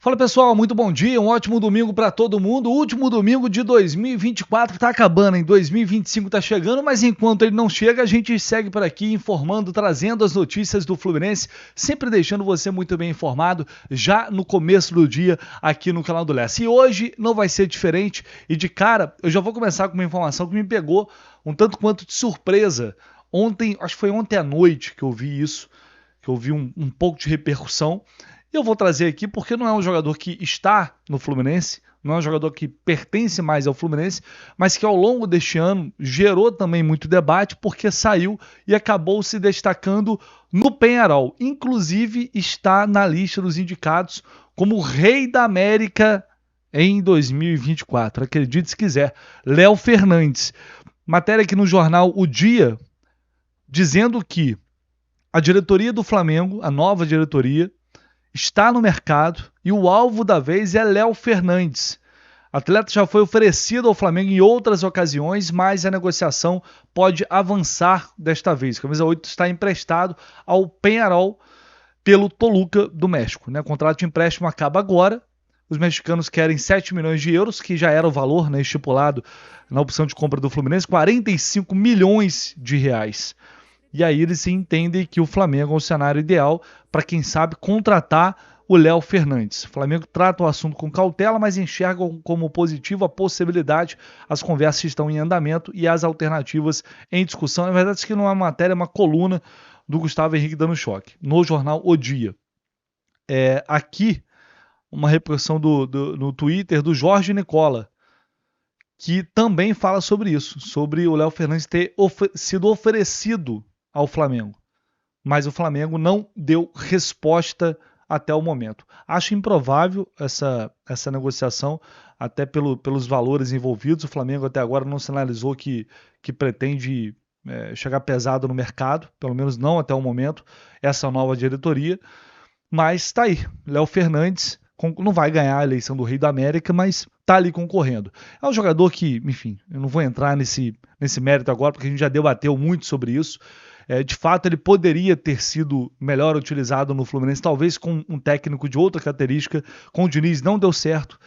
Fala pessoal, muito bom dia, um ótimo domingo para todo mundo. O último domingo de 2024 tá acabando, em 2025 tá chegando, mas enquanto ele não chega, a gente segue por aqui informando, trazendo as notícias do Fluminense, sempre deixando você muito bem informado já no começo do dia aqui no canal do Lessa. E hoje não vai ser diferente e de cara, eu já vou começar com uma informação que me pegou um tanto quanto de surpresa. Ontem, acho que foi ontem à noite que eu vi isso, que eu vi um pouco de repercussão. Eu vou trazer aqui porque não é um jogador que está no Fluminense, não é um jogador que pertence mais ao Fluminense, mas que ao longo deste ano gerou também muito debate porque saiu e acabou se destacando no Penharol. Inclusive está na lista dos indicados como Rei da América em 2024. Acredite se quiser. Léo Fernandes. Matéria aqui no jornal O Dia, dizendo que a diretoria do Flamengo, a nova diretoria, está no mercado e o alvo da vez é Léo Fernandes. O atleta já foi oferecido ao Flamengo em outras ocasiões, mas a negociação pode avançar desta vez. O camisa 8 está emprestado ao Penharol pelo Toluca do México. O contrato de empréstimo acaba agora. Os mexicanos querem 7 milhões de euros, que já era o valor estipulado na opção de compra do Fluminense, 45 milhões de reais. E aí eles entendem que o Flamengo é o cenário ideal para, quem sabe, contratar o Léo Fernandes. O Flamengo trata o assunto com cautela, mas enxerga como positivo a possibilidade. As conversas estão em andamento e as alternativas em discussão. Na verdade, isso aqui não é uma matéria, é uma coluna do Gustavo Henrique dando choque, no jornal O Dia. Aqui, uma repercussão no Twitter do Jorge Nicola, que também fala sobre isso, sobre o Léo Fernandes ter sido oferecido ao Flamengo, mas o Flamengo não deu resposta até o momento. Acho improvável essa negociação, até pelos valores envolvidos. O Flamengo até agora não sinalizou que pretende chegar pesado no mercado, pelo menos não até o momento, essa nova diretoria, mas está aí, Léo Fernandes não vai ganhar a eleição do Rei da América, mas está ali concorrendo. É um jogador que, enfim, eu não vou entrar nesse mérito agora, porque a gente já debateu muito sobre isso. De fato, ele poderia ter sido melhor utilizado no Fluminense, talvez com um técnico de outra característica. Com o Diniz não deu certo.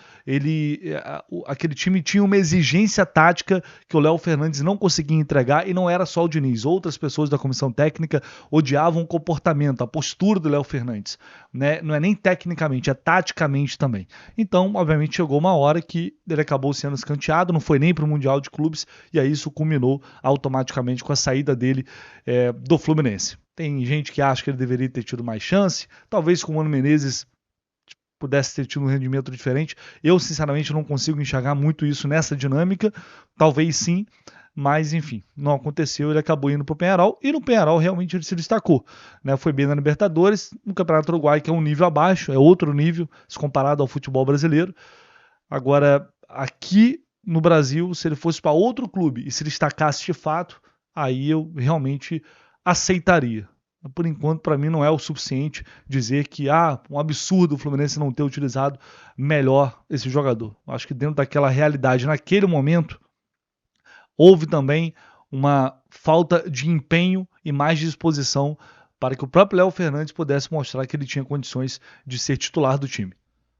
Aquele time tinha uma exigência tática que o Léo Fernandes não conseguia entregar, e não era só o Diniz. Outras pessoas da comissão técnica odiavam o comportamento, a postura do Léo Fernandes. Né? Não é nem tecnicamente, é taticamente também. Então, obviamente, chegou uma hora que ele acabou sendo escanteado, não foi nem para o Mundial de Clubes, e aí isso culminou automaticamente com a saída dele do Fluminense. Tem gente que acha que ele deveria ter tido mais chance, talvez com o Mano Menezes pudesse ter tido um rendimento diferente. Eu, sinceramente, não consigo enxergar muito isso nessa dinâmica, talvez sim, mas enfim, não aconteceu, ele acabou indo para o Penharol, e no Penharol realmente ele se destacou. Né? Foi bem na Libertadores, no Campeonato Uruguai, que é um nível abaixo, é outro nível, se comparado ao futebol brasileiro. Agora, aqui no Brasil, se ele fosse para outro clube e se destacasse de fato, aí eu realmente aceitaria. Por enquanto, para mim, não é o suficiente dizer que um absurdo o Fluminense não ter utilizado melhor esse jogador. Acho que dentro daquela realidade, naquele momento, houve também uma falta de empenho e mais disposição para que o próprio Léo Fernandes pudesse mostrar que ele tinha condições de ser titular do time.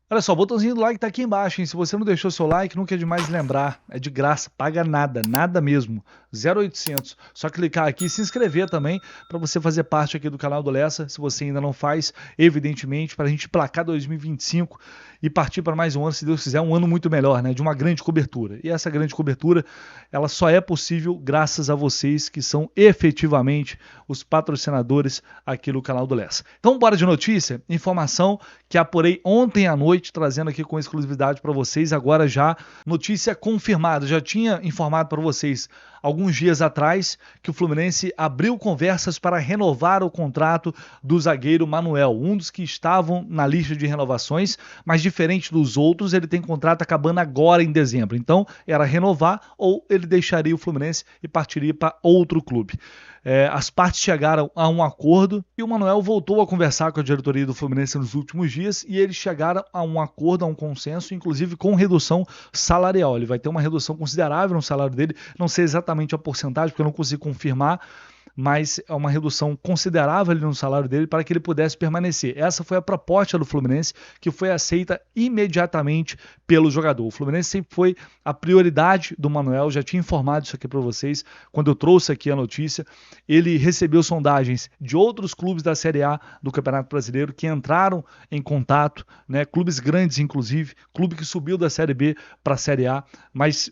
Olha só, o botãozinho do like tá aqui embaixo, hein? Se você não deixou seu like, nunca é demais lembrar. É de graça, paga nada, nada mesmo. 0800. Só clicar aqui e se inscrever também para você fazer parte aqui do canal do Lessa, se você ainda não faz, evidentemente, para a gente placar 2025 e partir para mais um ano, se Deus quiser, um ano muito melhor, né? De uma grande cobertura. E essa grande cobertura, ela só é possível graças a vocês que são efetivamente os patrocinadores aqui do canal do Lessa. Então, bora de notícia, informação que apurei ontem à noite, trazendo aqui com exclusividade para vocês. Agora já notícia confirmada. Já tinha informado para vocês alguns dias atrás que o Fluminense abriu conversas para renovar o contrato do zagueiro Manuel, um dos que estavam na lista de renovações, mas diferente dos outros, ele tem contrato acabando agora em dezembro. Então, era renovar ou ele deixaria o Fluminense e partiria para outro clube. As partes chegaram a um acordo e o Manuel voltou a conversar com a diretoria do Fluminense nos últimos dias e eles chegaram a um acordo, a um consenso, inclusive com redução salarial. Ele vai ter uma redução considerável no salário dele, não sei exatamente a porcentagem, porque eu não consigo confirmar, mas é uma redução considerável ali no salário dele para que ele pudesse permanecer. Essa foi a proposta do Fluminense, que foi aceita imediatamente pelo jogador. O Fluminense sempre foi a prioridade do Manuel, já tinha informado isso aqui para vocês quando eu trouxe aqui a notícia. Ele recebeu sondagens de outros clubes da Série A do Campeonato Brasileiro que entraram em contato, né, clubes grandes inclusive, clube que subiu da Série B para a Série A, mas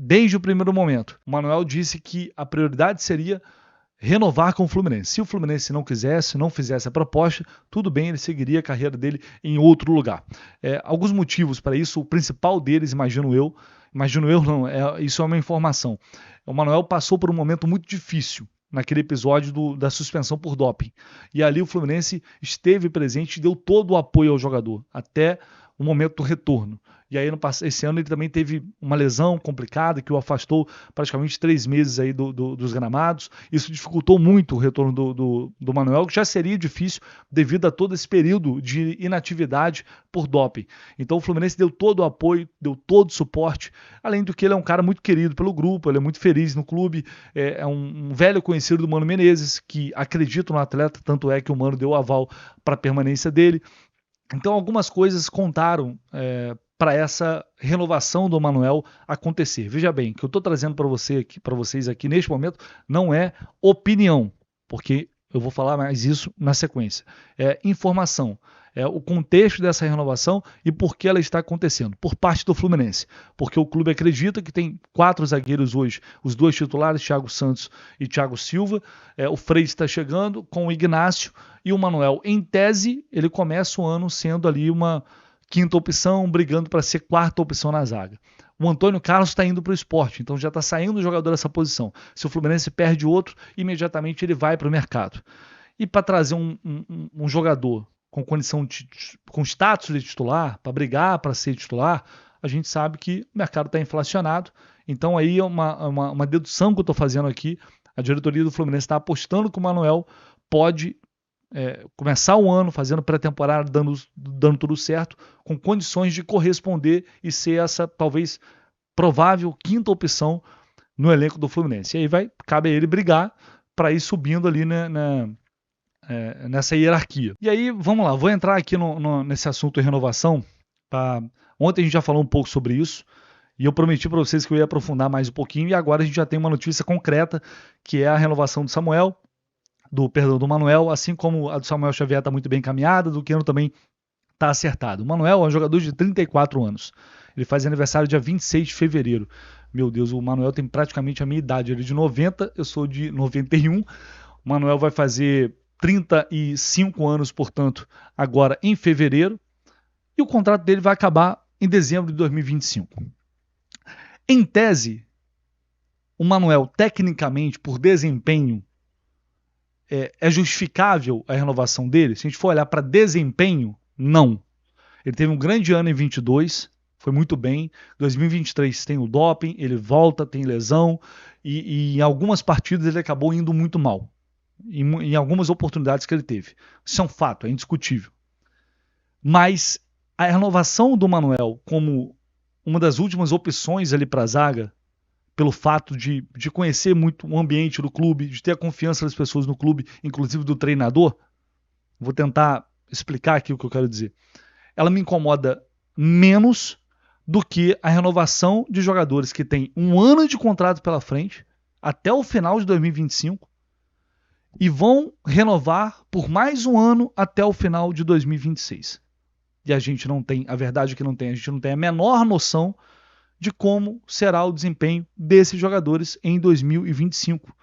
desde o primeiro momento, o Manuel disse que a prioridade seria renovar com o Fluminense. Se o Fluminense não quisesse, não fizesse a proposta, tudo bem, ele seguiria a carreira dele em outro lugar. Alguns motivos para isso, o principal deles, imagino eu não, isso é uma informação. O Manuel passou por um momento muito difícil naquele episódio da suspensão por doping. E ali o Fluminense esteve presente e deu todo o apoio ao jogador, até o momento do retorno. E aí esse ano ele também teve uma lesão complicada que o afastou praticamente 3 meses aí dos gramados. Isso dificultou muito o retorno do Manuel, que já seria difícil devido a todo esse período de inatividade por doping. Então o Fluminense deu todo o apoio, deu todo o suporte, além do que ele é um cara muito querido pelo grupo, ele é muito feliz no clube, é um velho conhecido do Mano Menezes, que acredita no atleta, tanto é que o Mano deu o aval para a permanência dele. Então algumas coisas contaram para essa renovação do Manuel acontecer. Veja bem, o que eu estou trazendo para vocês aqui neste momento não é opinião, porque eu vou falar mais isso na sequência. É informação, é o contexto dessa renovação e por que ela está acontecendo, por parte do Fluminense. Porque o clube acredita que tem 4 zagueiros hoje, os 2 titulares, Thiago Santos e Thiago Silva. O Freire está chegando com o Ignácio e o Manuel. Em tese, ele começa o ano sendo ali uma 5ª opção, brigando para ser 4ª opção na zaga. O Antônio Carlos está indo para o Sport, então já está saindo o jogador dessa posição. Se o Fluminense perde outro, imediatamente ele vai para o mercado. E para trazer um jogador com condição com status de titular, para brigar para ser titular, a gente sabe que o mercado está inflacionado. Então aí é uma dedução que eu estou fazendo aqui. A diretoria do Fluminense está apostando que o Manuel pode começar o ano fazendo pré-temporada, dando tudo certo, com condições de corresponder e ser essa talvez provável 5ª opção no elenco do Fluminense. E aí cabe a ele brigar para ir subindo ali nessa hierarquia. E aí, vamos lá, vou entrar aqui nesse assunto de renovação. Ontem a gente já falou um pouco sobre isso, e eu prometi para vocês que eu ia aprofundar mais um pouquinho, e agora a gente já tem uma notícia concreta, que é a renovação do do Manuel, assim como a do Samuel Xavier está muito bem encaminhada, do Keno também está acertado. O Manuel é um jogador de 34 anos. Ele faz aniversário dia 26 de fevereiro. Meu Deus, o Manuel tem praticamente a minha idade. Ele é de 90, eu sou de 91. O Manuel vai fazer 35 anos, portanto, agora em fevereiro. E o contrato dele vai acabar em dezembro de 2025. Em tese, o Manuel, tecnicamente, por desempenho, é justificável a renovação dele? Se a gente for olhar para desempenho, não. Ele teve um grande ano em 22, foi muito bem. 2023 tem o doping, ele volta, tem lesão, e em algumas partidas ele acabou indo muito mal. Em algumas oportunidades que ele teve. Isso é um fato, é indiscutível. Mas a renovação do Manuel como uma das últimas opções ali para a zaga, pelo fato de conhecer muito o ambiente do clube, de ter a confiança das pessoas no clube, inclusive do treinador, vou tentar explicar aqui o que eu quero dizer. Ela me incomoda menos do que a renovação de jogadores que têm 1 ano de contrato pela frente, até o final de 2025, e vão renovar por mais 1 ano até o final de 2026. E a gente não tem, a verdade é que a gente não tem a menor noção de como será o desempenho desses jogadores em 2025.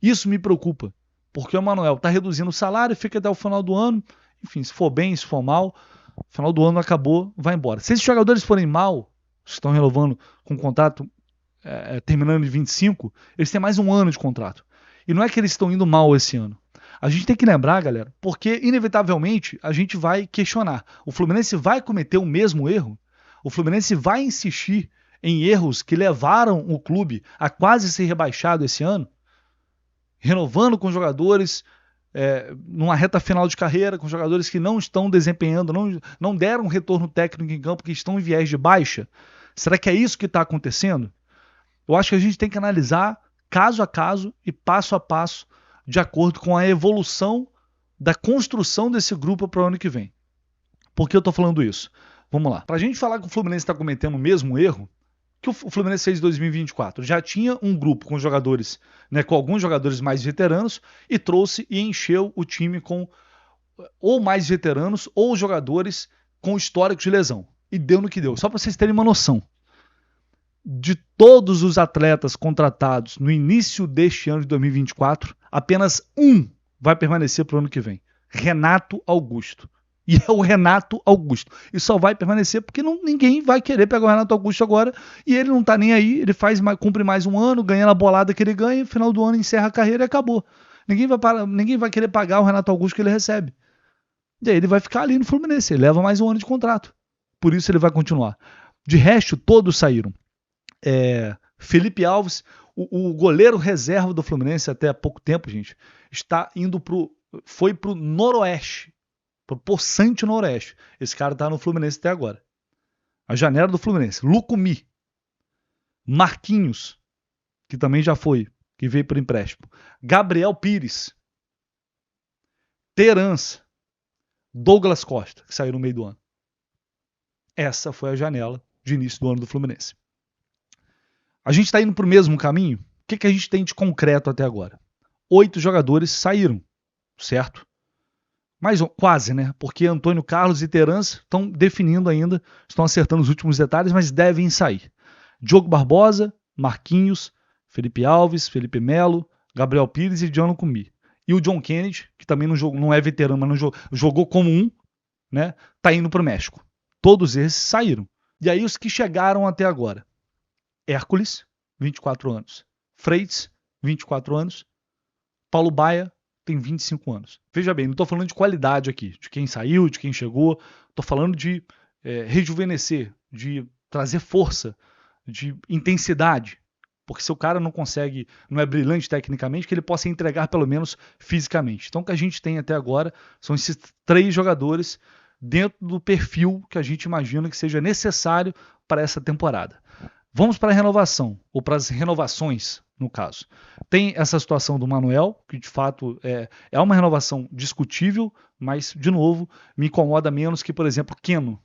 Isso me preocupa, porque o Manuel está reduzindo o salário, fica até o final do ano, enfim, se for bem, se for mal, final do ano acabou, vai embora. Se esses jogadores forem mal, estão renovando com contrato terminando em 25, eles têm mais 1 ano de contrato. E não é que eles estão indo mal esse ano. A gente tem que lembrar, galera, porque inevitavelmente a gente vai questionar. O Fluminense vai cometer o mesmo erro? O Fluminense vai insistir em erros que levaram o clube a quase ser rebaixado esse ano? Renovando com jogadores numa reta final de carreira, com jogadores que não estão desempenhando, não deram um retorno técnico em campo, que estão em viés de baixa? Será que é isso que está acontecendo? Eu acho que a gente tem que analisar caso a caso e passo a passo de acordo com a evolução da construção desse grupo para o ano que vem. Por que eu estou falando isso? Vamos lá. Para a gente falar que o Fluminense está cometendo o mesmo erro que o Fluminense fez em 2024. Já tinha um grupo com jogadores, né, com alguns jogadores mais veteranos, e trouxe e encheu o time com ou mais veteranos ou jogadores com histórico de lesão. E deu no que deu. Só para vocês terem uma noção. De todos os atletas contratados no início deste ano de 2024, apenas um vai permanecer para o ano que vem. Renato Augusto. E é o Renato Augusto. E só vai permanecer porque ninguém vai querer pegar o Renato Augusto agora. E ele não tá nem aí. Ele cumpre mais um ano, ganha a bolada que ele ganha. No final do ano encerra a carreira e acabou. Ninguém vai querer pagar o Renato Augusto que ele recebe. E aí ele vai ficar ali no Fluminense. Ele leva mais um ano de contrato. Por isso ele vai continuar. De resto, todos saíram. Felipe Alves, o goleiro reserva do Fluminense até há pouco tempo, gente, foi pro Noroeste. Pro Poçante Noroeste. Esse cara tá no Fluminense até agora. A janela do Fluminense. Lucumi. Marquinhos, que também já foi, que veio por empréstimo. Gabriel Pires. Terans. Douglas Costa, que saiu no meio do ano. Essa foi a janela de início do ano do Fluminense. A gente está indo pro mesmo caminho? O que a gente tem de concreto até agora? 8 jogadores saíram, certo? Mas quase, né? Porque Antônio Carlos e Terans estão definindo ainda, estão acertando os últimos detalhes, mas devem sair. Diogo Barbosa, Marquinhos, Felipe Alves, Felipe Melo, Gabriel Pires e John Lucumi. E o John Kennedy, que também não é veterano, mas jogou como um, né? Tá indo pro México. Todos esses saíram. E aí os que chegaram até agora. Hércules, 24 anos. Freitas, 24 anos. Paulo Baia, tem 25 anos. Veja bem, não estou falando de qualidade aqui, de quem saiu, de quem chegou. Estou falando de rejuvenescer, de trazer força, de intensidade. Porque se o cara não é brilhante tecnicamente, que ele possa entregar pelo menos fisicamente. Então o que a gente tem até agora são esses 3 jogadores dentro do perfil que a gente imagina que seja necessário para essa temporada. Vamos para a renovação, ou para as renovações, no caso. Tem essa situação do Manuel, que de fato é uma renovação discutível, mas, de novo, me incomoda menos que, por exemplo, Keno.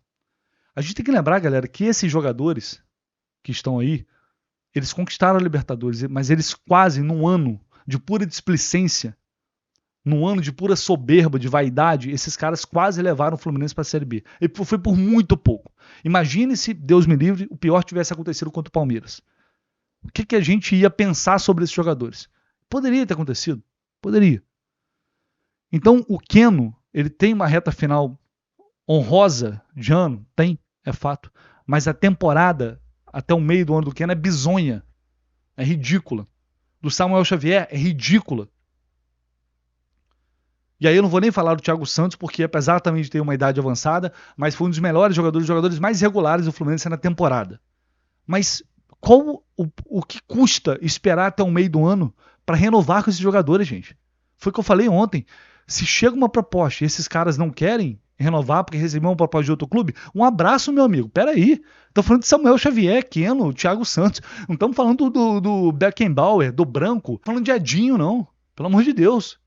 A gente tem que lembrar, galera, que esses jogadores que estão aí, eles conquistaram a Libertadores, mas eles quase, num ano de pura displicência, num ano de pura soberba, de vaidade, esses caras quase levaram o Fluminense para a Série B. E foi por muito pouco. Imagine se, Deus me livre, o pior tivesse acontecido contra o Palmeiras. O que a gente ia pensar sobre esses jogadores? Poderia ter acontecido. Poderia. Então, o Keno, ele tem uma reta final honrosa de ano? Tem, é fato. Mas a temporada, até o meio do ano do Keno, é bizonha. É ridícula. Do Samuel Xavier, é ridícula. E aí eu não vou nem falar do Thiago Santos, porque apesar também de ter uma idade avançada, mas foi um dos melhores jogadores mais regulares do Fluminense na temporada. Mas o que custa esperar até o meio do ano para renovar com esses jogadores, gente? Foi o que eu falei ontem. Se chega uma proposta e esses caras não querem renovar porque receberam uma proposta de outro clube, um abraço, meu amigo. Peraí. Tô falando de Samuel Xavier, Keno, Thiago Santos. Não estamos falando do Beckenbauer, do Branco. Não falando de Edinho, não. Pelo amor de Deus.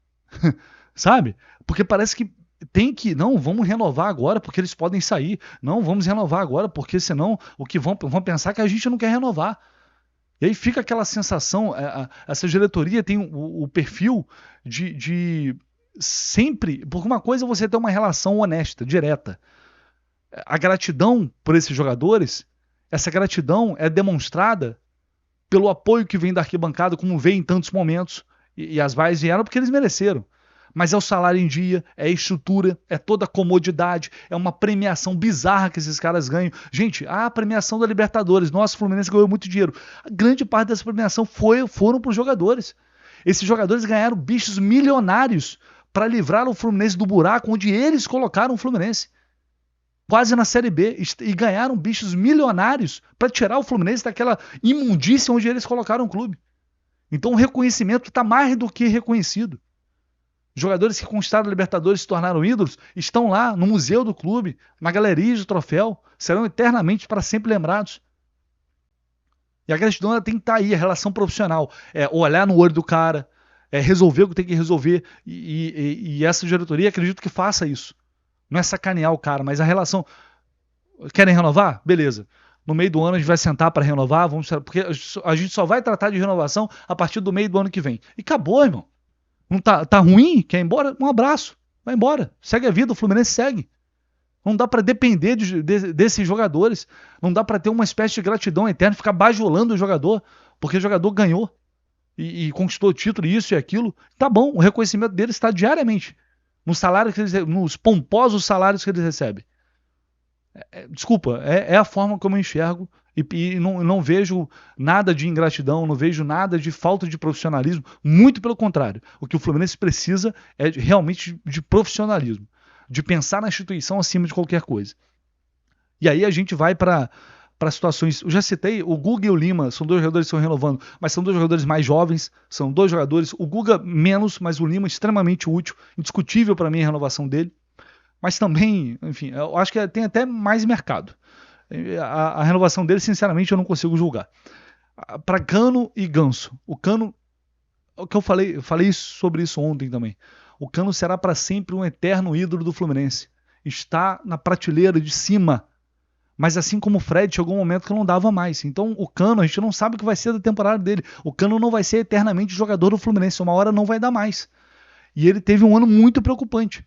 Sabe? Porque parece que não, vamos renovar agora porque eles podem sair. Não, vamos renovar agora porque senão o que vão pensar que a gente não quer renovar. E aí fica aquela sensação, essa diretoria tem o perfil de sempre, porque uma coisa é você ter uma relação honesta, direta. A gratidão por esses jogadores, essa gratidão é demonstrada pelo apoio que vem da arquibancada, como veio em tantos momentos, e as vaias vieram porque eles mereceram. Mas é o salário em dia, é a estrutura, é toda a comodidade, é uma premiação bizarra que esses caras ganham. Gente, a premiação da Libertadores, nossa, o Fluminense ganhou muito dinheiro. A grande parte dessa premiação foram para os jogadores. Esses jogadores ganharam bichos milionários para livrar o Fluminense do buraco onde eles colocaram o Fluminense. Quase na Série B. E ganharam bichos milionários para tirar o Fluminense daquela imundícia onde eles colocaram o clube. Então o reconhecimento está mais do que reconhecido. Jogadores que conquistaram a Libertadores e se tornaram ídolos estão lá no museu do clube, na galeria de troféu, serão eternamente para sempre lembrados. E a gratidão ela tem que estar aí, a relação profissional. É olhar no olho do cara, resolver o que tem que resolver, e essa diretoria acredito que faça isso. Não é sacanear o cara, mas a relação... Querem renovar? Beleza. No meio do ano a gente vai sentar para renovar, porque a gente só vai tratar de renovação a partir do meio do ano que vem. E acabou, irmão. Não tá ruim? Quer ir embora? Um abraço. Vai embora. Segue a vida, o Fluminense segue. Não dá para depender desses jogadores. Não dá para ter uma espécie de gratidão eterna, ficar bajulando o jogador, porque o jogador ganhou e conquistou o título, isso e aquilo. Tá bom, o reconhecimento dele está diariamente nos salários que eles, nos pomposos salários que eles recebem. Desculpa, é a forma como eu enxergo e não vejo nada de ingratidão, não vejo nada de falta de profissionalismo, muito pelo contrário. O que o Fluminense precisa é realmente de profissionalismo, de pensar na instituição acima de qualquer coisa. E aí a gente vai para situações... Eu já citei, o Guga e o Lima são dois jogadores que estão renovando, mas são dois jogadores mais jovens, são dois jogadores, o Guga menos, mas o Lima extremamente útil, indiscutível para mim a renovação dele. Mas também, enfim, eu acho que tem até mais mercado. A renovação dele, sinceramente, eu não consigo julgar. Para Cano e Ganso. O Cano, o que eu falei sobre isso ontem também. O Cano será para sempre um eterno ídolo do Fluminense. Está na prateleira de cima. Mas assim como o Fred, chegou um momento que não dava mais. Então o Cano, a gente não sabe o que vai ser da temporada dele. O Cano não vai ser eternamente jogador do Fluminense. Uma hora não vai dar mais. E ele teve um ano muito preocupante.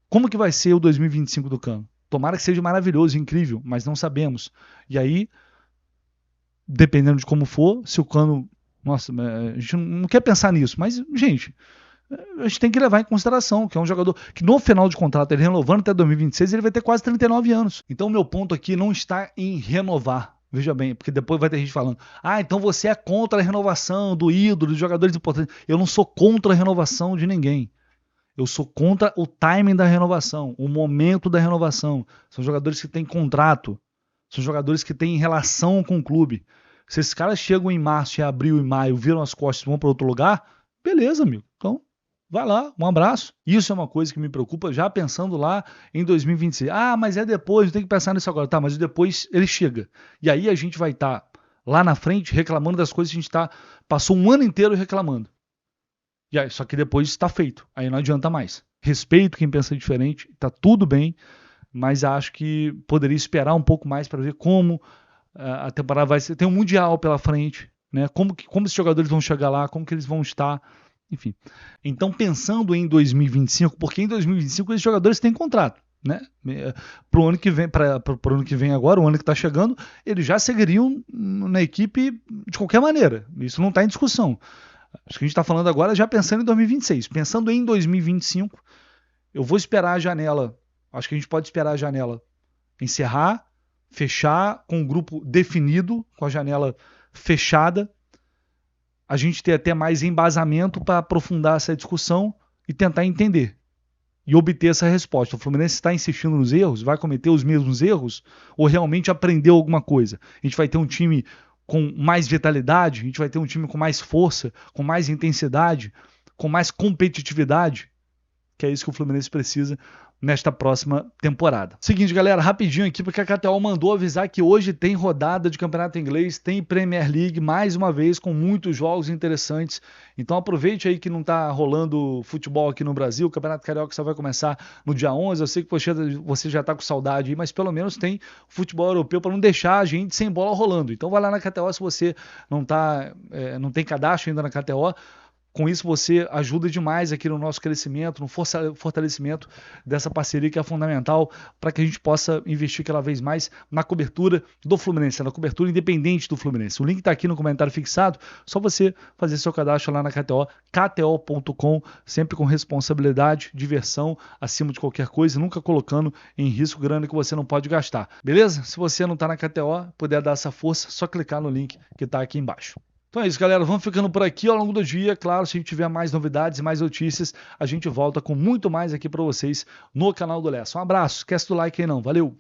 Como que vai ser o 2025 do Cano? Tomara que seja maravilhoso, incrível, mas não sabemos. E aí, dependendo de como for, se o Cano... Nossa, a gente não quer pensar nisso, mas, gente, a gente tem que levar em consideração que é um jogador que no final de contrato, ele renovando até 2026, ele vai ter quase 39 anos. Então, o meu ponto aqui não está em renovar. Veja bem, porque depois vai ter gente falando, então você é contra a renovação do ídolo, dos jogadores importantes. Eu não sou contra a renovação de ninguém. Eu sou contra o timing da renovação, o momento da renovação. São jogadores que têm contrato, são jogadores que têm relação com o clube. Se esses caras chegam em março, em abril e maio, viram as costas e vão para outro lugar, beleza, amigo. Então, vai lá, um abraço. Isso é uma coisa que me preocupa, já pensando lá em 2026. Mas é depois, tem que pensar nisso agora. Tá, mas depois ele chega. E aí a gente vai estar lá na frente reclamando das coisas que a gente passou um ano inteiro reclamando. Só que depois está feito, aí não adianta mais. Respeito quem pensa diferente, está tudo bem, mas acho que poderia esperar um pouco mais para ver como a temporada vai ser. Tem um Mundial pela frente, né? Como esses jogadores vão chegar lá, como que eles vão estar, enfim. Então, pensando em 2025, porque em 2025 esses jogadores têm contrato, né? Para o ano que vem, pro ano que vem agora, o ano que está chegando, eles já seguiriam na equipe de qualquer maneira. Isso não está em discussão. Acho que a gente está falando agora já pensando em 2026. Pensando em 2025, eu vou esperar a janela. Acho que a gente pode esperar a janela encerrar, fechar com o grupo definido, com a janela fechada. A gente ter até mais embasamento para aprofundar essa discussão e tentar entender e obter essa resposta. O Fluminense está insistindo nos erros? Vai cometer os mesmos erros? Ou realmente aprendeu alguma coisa? A gente vai ter um time com mais vitalidade, a gente vai ter um time com mais força, com mais intensidade, com mais competitividade, que é isso que o Fluminense precisa nesta próxima temporada. Seguinte, galera, rapidinho aqui, porque a KTO mandou avisar que hoje tem rodada de Campeonato Inglês, tem Premier League, mais uma vez, com muitos jogos interessantes. Então aproveite aí que não está rolando futebol aqui no Brasil, o Campeonato Carioca só vai começar no dia 11, eu sei que você já está com saudade aí, mas pelo menos tem futebol europeu para não deixar a gente sem bola rolando. Então vai lá na KTO se você não tem cadastro ainda na KTO. Com isso você ajuda demais aqui no nosso crescimento, no fortalecimento dessa parceria que é fundamental para que a gente possa investir cada vez mais na cobertura do Fluminense, na cobertura independente do Fluminense. O link está aqui no comentário fixado, só você fazer seu cadastro lá na KTO, kto.com, sempre com responsabilidade, diversão acima de qualquer coisa, nunca colocando em risco grana que você não pode gastar. Beleza? Se você não está na KTO, puder dar essa força, só clicar no link que está aqui embaixo. Então é isso, galera. Vamos ficando por aqui ao longo do dia. Claro, se a gente tiver mais novidades e mais notícias, a gente volta com muito mais aqui para vocês no canal do Lessa. Um abraço. Esquece do like aí não. Valeu!